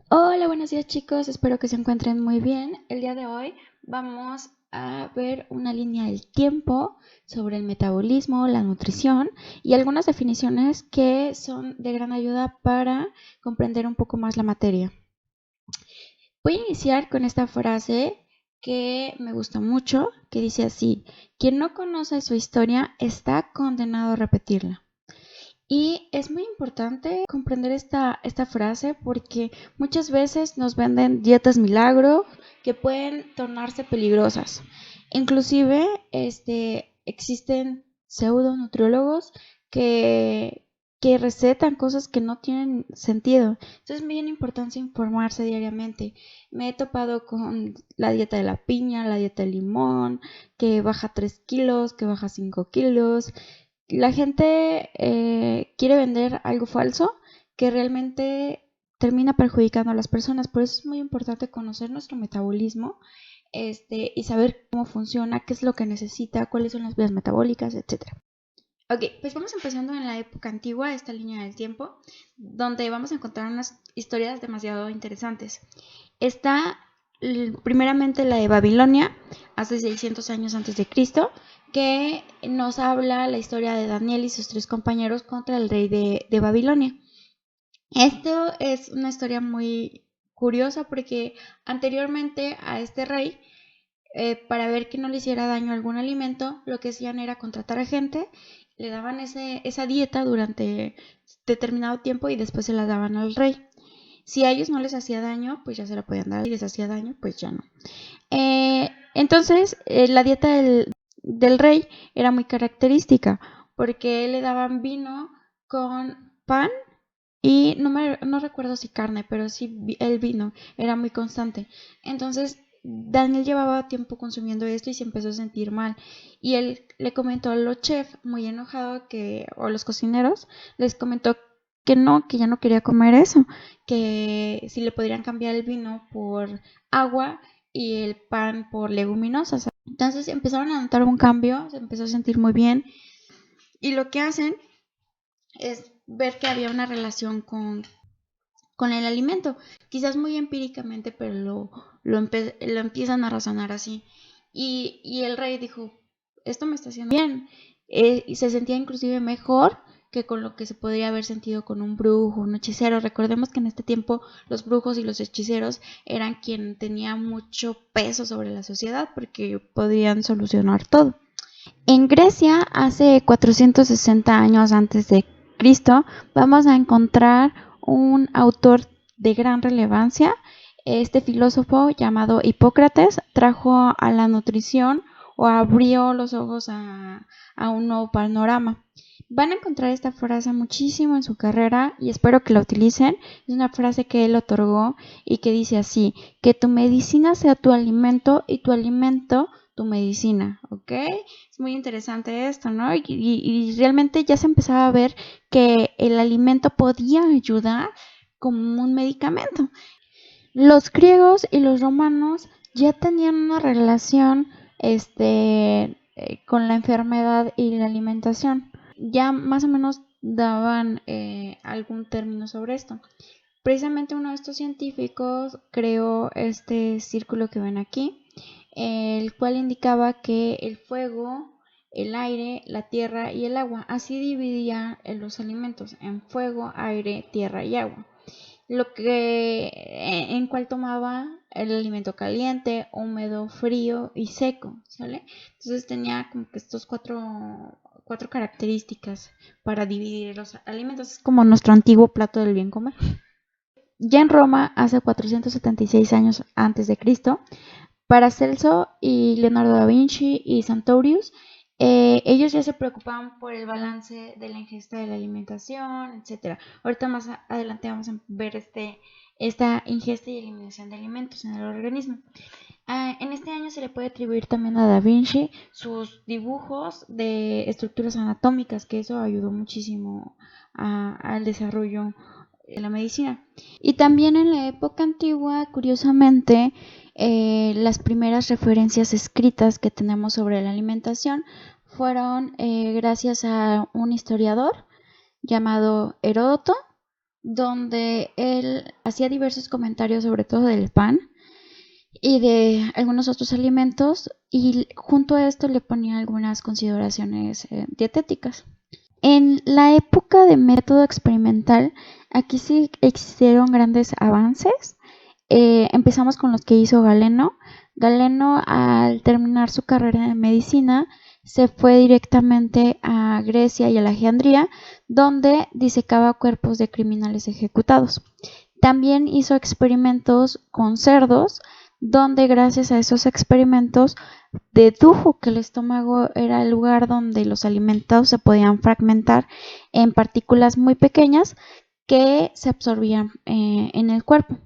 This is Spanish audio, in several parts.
Hola, buenos días chicos, espero que se encuentren muy bien. El día de hoy vamos a ver una línea del tiempo sobre el metabolismo, la nutrición y algunas definiciones que son de gran ayuda para comprender un poco más la materia. Voy a iniciar con esta frase que me gusta mucho, que dice así: quien no conoce su historia está condenado a repetirla. Y es muy importante comprender esta frase porque muchas veces nos venden dietas milagro que pueden tornarse peligrosas. Inclusive, existen pseudo nutriólogos que, que recetan cosas que no tienen sentido. Entonces es bien importante informarse diariamente. Me he topado con la dieta de la piña, la dieta del limón, que baja 3 kilos, que baja 5 kilos. La gente quiere vender algo falso que realmente termina perjudicando a las personas. Por eso es muy importante conocer nuestro metabolismo, y saber cómo funciona, qué es lo que necesita, cuáles son las vías metabólicas, etcétera. Ok, pues vamos empezando en la época antigua, esta línea del tiempo, donde vamos a encontrar unas historias demasiado interesantes. Está primeramente la de Babilonia, hace 600 años antes de Cristo, que nos habla la historia de Daniel y sus tres compañeros contra el rey de Babilonia. Esto es una historia muy curiosa porque anteriormente a este rey, para ver que no le hiciera daño algún alimento, lo que hacían era contratar a gente, le daban esa dieta durante determinado tiempo y después se la daban al rey. Si a ellos no les hacía daño, pues ya se la podían dar. Si les hacía daño, pues ya no. Entonces, la dieta del rey era muy característica porque le daban vino con pan y no recuerdo si carne, pero sí el vino era muy constante. Entonces, Daniel llevaba tiempo consumiendo esto y se empezó a sentir mal. Y él le comentó a los chefs, muy enojado, o los cocineros, les comentó que ya no quería comer eso, que si le podrían cambiar el vino por agua y el pan por leguminosas. Entonces empezaron a notar un cambio, se empezó a sentir muy bien y lo que hacen es ver que había una relación con el alimento, quizás muy empíricamente, pero lo empiezan a razonar así. Y el rey dijo, esto me está haciendo bien, y se sentía inclusive mejor que con lo que se podría haber sentido con un brujo, un hechicero. Recordemos que en este tiempo los brujos y los hechiceros eran quien tenía mucho peso sobre la sociedad porque podían solucionar todo. En Grecia, hace 460 años antes de Cristo, vamos a encontrar un autor de gran relevancia. Este filósofo llamado Hipócrates trajo a la nutrición o abrió los ojos a un nuevo panorama. Van a encontrar esta frase muchísimo en su carrera y espero que la utilicen. Es una frase que él otorgó y que dice así: que tu medicina sea tu alimento y tu alimento tu medicina, ¿ok? Es muy interesante esto, ¿no? Y realmente ya se empezaba a ver que el alimento podía ayudar como un medicamento. Los griegos y los romanos ya tenían una relación con la enfermedad y la alimentación. Ya más o menos daban algún término sobre esto. Precisamente uno de estos científicos creó este círculo que ven aquí, el cual indicaba que el fuego, el aire, la tierra y el agua, así dividía los alimentos en fuego, aire, tierra y agua. Lo que en cual tomaba el alimento caliente, húmedo, frío y seco, ¿sale? Entonces tenía como que estos cuatro características para dividir los alimentos. Es como nuestro antiguo plato del bien comer. Ya en Roma, hace 476 años antes de Cristo, Paracelso y Leonardo da Vinci y Santorius, ellos ya se preocupaban por el balance de la ingesta de la alimentación, etcétera. Ahorita más adelante vamos a ver esta ingesta y eliminación de alimentos en el organismo. En este año se le puede atribuir también a Da Vinci sus dibujos de estructuras anatómicas, que eso ayudó muchísimo al desarrollo de la medicina. Y también en la época antigua, curiosamente, las primeras referencias escritas que tenemos sobre la alimentación fueron gracias a un historiador llamado Heródoto. donde él hacía diversos comentarios sobre todo del pan y de algunos otros alimentos, y junto a esto le ponía algunas consideraciones dietéticas. En la época de método experimental, aquí sí existieron grandes avances. Empezamos con los que hizo Galeno. Galeno, al terminar su carrera de medicina, se fue directamente a Grecia y a Alejandría, donde disecaba cuerpos de criminales ejecutados. También hizo experimentos con cerdos, donde gracias a esos experimentos dedujo que el estómago era el lugar donde los alimentos se podían fragmentar en partículas muy pequeñas que se absorbían en el cuerpo.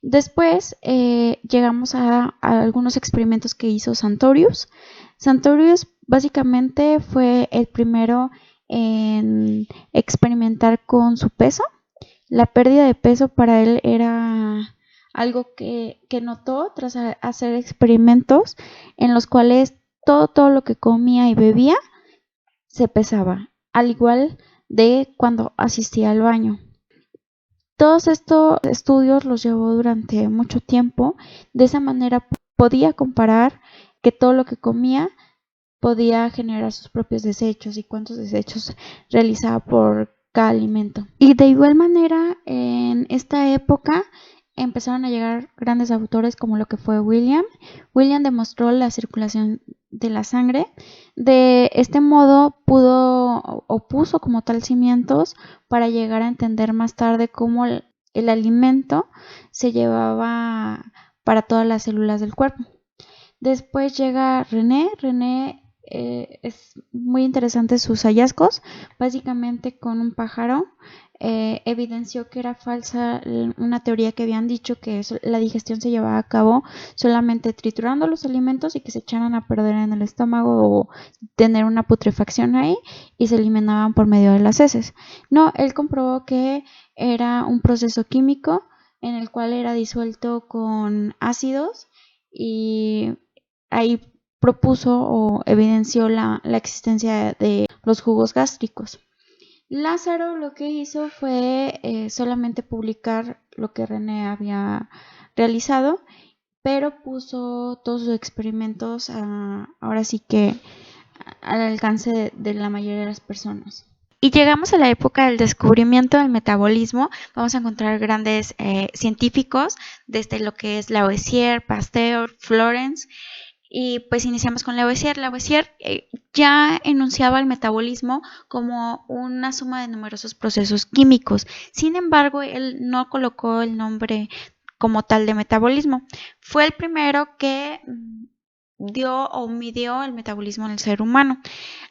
Después llegamos a algunos experimentos que hizo Santorius. Santorius básicamente fue el primero en experimentar con su peso. La pérdida de peso para él era algo que notó tras hacer experimentos en los cuales todo lo que comía y bebía se pesaba, al igual de cuando asistía al baño. Todos estos estudios los llevó durante mucho tiempo. De esa manera podía comparar que todo lo que comía podía generar sus propios desechos y cuántos desechos realizaba por cada alimento. Y de igual manera, en esta época empezaron a llegar grandes autores como lo que fue William. William demostró la circulación de la sangre. De este modo puso como tal cimientos para llegar a entender más tarde cómo el alimento se llevaba para todas las células del cuerpo. Después llega René. René es muy interesante sus hallazgos. Básicamente con un pájaro evidenció que era falsa una teoría que habían dicho que la digestión se llevaba a cabo solamente triturando los alimentos y que se echaran a perder en el estómago o tener una putrefacción ahí y se eliminaban por medio de las heces. No, él comprobó que era un proceso químico en el cual era disuelto con ácidos y ahí propuso o evidenció la existencia de los jugos gástricos. Lázaro lo que hizo fue solamente publicar lo que René había realizado, pero puso todos sus experimentos ahora sí que al alcance de la mayoría de las personas. Y llegamos a la época del descubrimiento del metabolismo. Vamos a encontrar grandes científicos, desde lo que es Lavoisier, Pasteur, Florence. Y pues iniciamos con Lavoisier. Lavoisier ya enunciaba el metabolismo como una suma de numerosos procesos químicos. Sin embargo, él no colocó el nombre como tal de metabolismo. Fue el primero que dio o midió el metabolismo en el ser humano.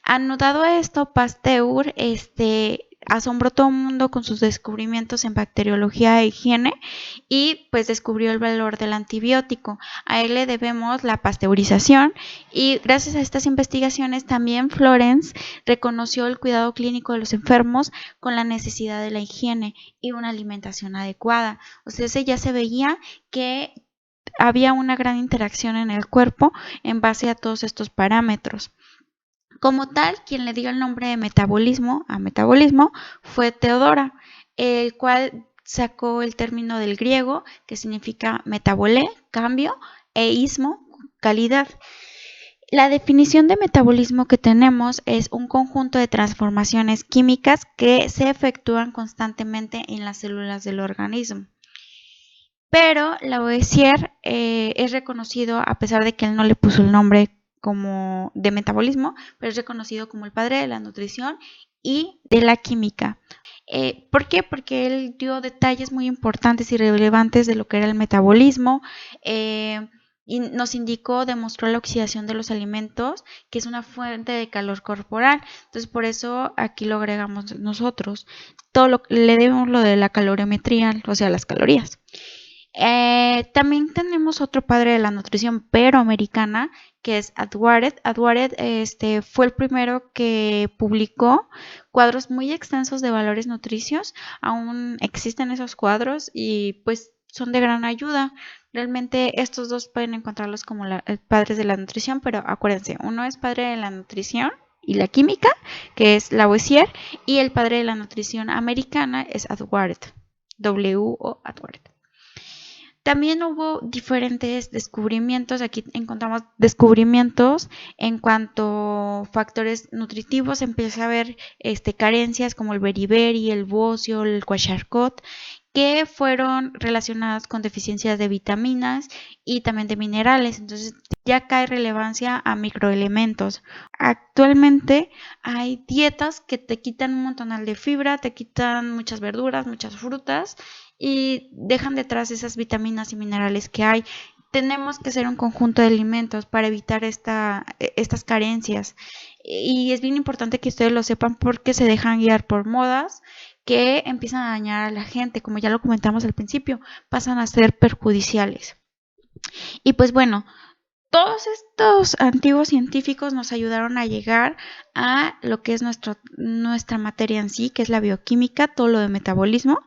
Anotado a esto, Pasteur asombró todo el mundo con sus descubrimientos en bacteriología e higiene y pues descubrió el valor del antibiótico. A él le debemos la pasteurización y gracias a estas investigaciones también Florence reconoció el cuidado clínico de los enfermos con la necesidad de la higiene y una alimentación adecuada. O sea, ya se veía que había una gran interacción en el cuerpo en base a todos estos parámetros. Como tal, quien le dio el nombre de metabolismo fue Teodora, el cual sacó el término del griego que significa metabolé, cambio, e ismo, calidad. La definición de metabolismo que tenemos es un conjunto de transformaciones químicas que se efectúan constantemente en las células del organismo. Pero Lavoisier es reconocido, a pesar de que él no le puso el nombre como de metabolismo, pero es reconocido como el padre de la nutrición y de la química. ¿Por qué? Porque él dio detalles muy importantes y relevantes de lo que era el metabolismo y nos demostró la oxidación de los alimentos, que es una fuente de calor corporal. Entonces, por eso aquí lo agregamos nosotros. Le debemos lo de la calorimetría, o sea, las calorías. También tenemos otro padre de la nutrición, pero americana, que es Edwards. Edwards fue el primero que publicó cuadros muy extensos de valores nutricios. Aún existen esos cuadros y pues son de gran ayuda. Realmente estos dos pueden encontrarlos como padres de la nutrición, pero acuérdense, uno es padre de la nutrición y la química, que es Lavoisier, y el padre de la nutrición americana es Atwater, W.O. Atwater. También hubo diferentes descubrimientos, aquí encontramos descubrimientos en cuanto a factores nutritivos, empieza a haber carencias como el beriberi, el bocio, el cuasharcot, que fueron relacionadas con deficiencias de vitaminas y también de minerales, entonces ya cae relevancia a microelementos. Actualmente hay dietas que te quitan un montón de fibra, te quitan muchas verduras, muchas frutas y dejan detrás esas vitaminas y minerales que hay. Tenemos que hacer un conjunto de alimentos para evitar estas carencias. Y es bien importante que ustedes lo sepan porque se dejan guiar por modas que empiezan a dañar a la gente, como ya lo comentamos al principio, pasan a ser perjudiciales. Y pues bueno, todos estos antiguos científicos nos ayudaron a llegar a lo que es nuestra materia en sí, que es la bioquímica, todo lo de metabolismo.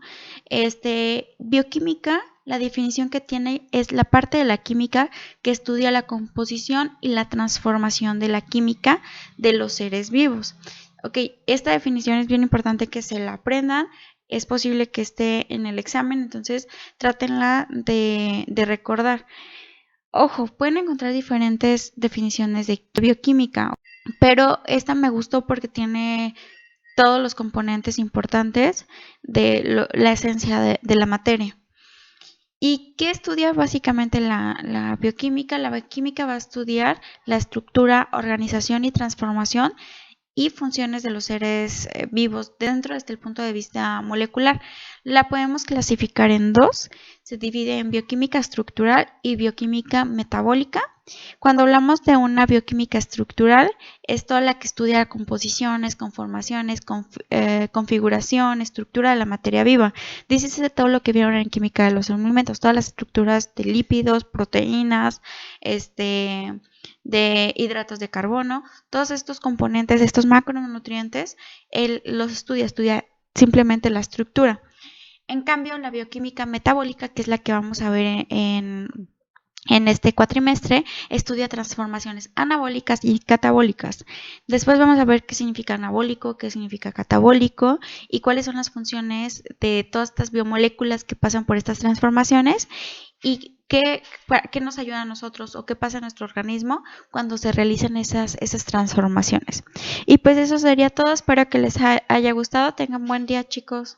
Bioquímica, la definición que tiene es la parte de la química que estudia la composición y la transformación de la química de los seres vivos. Ok, esta definición es bien importante que se la aprendan. Es posible que esté en el examen, entonces trátenla de recordar. Ojo, pueden encontrar diferentes definiciones de bioquímica, pero esta me gustó porque tiene todos los componentes importantes de la esencia de la materia. ¿Y qué estudia básicamente la bioquímica? La bioquímica va a estudiar la estructura, organización y transformación y funciones de los seres vivos dentro desde el punto de vista molecular. La podemos clasificar en dos, se divide en bioquímica estructural y bioquímica metabólica. Cuando hablamos de una bioquímica estructural, es toda la que estudia composiciones, conformaciones, configuración, estructura de la materia viva. Dícese de todo lo que vieron en química de los alimentos, todas las estructuras de lípidos, proteínas, de hidratos de carbono, todos estos componentes, estos macronutrientes, él los estudia simplemente la estructura. En cambio, la bioquímica metabólica, que es la que vamos a ver en este cuatrimestre, estudia transformaciones anabólicas y catabólicas. Después vamos a ver qué significa anabólico, qué significa catabólico y cuáles son las funciones de todas estas biomoléculas que pasan por estas transformaciones y qué nos ayuda a nosotros o qué pasa en nuestro organismo cuando se realizan esas transformaciones. Y pues eso sería todo. Espero que les haya gustado. Tengan buen día, chicos.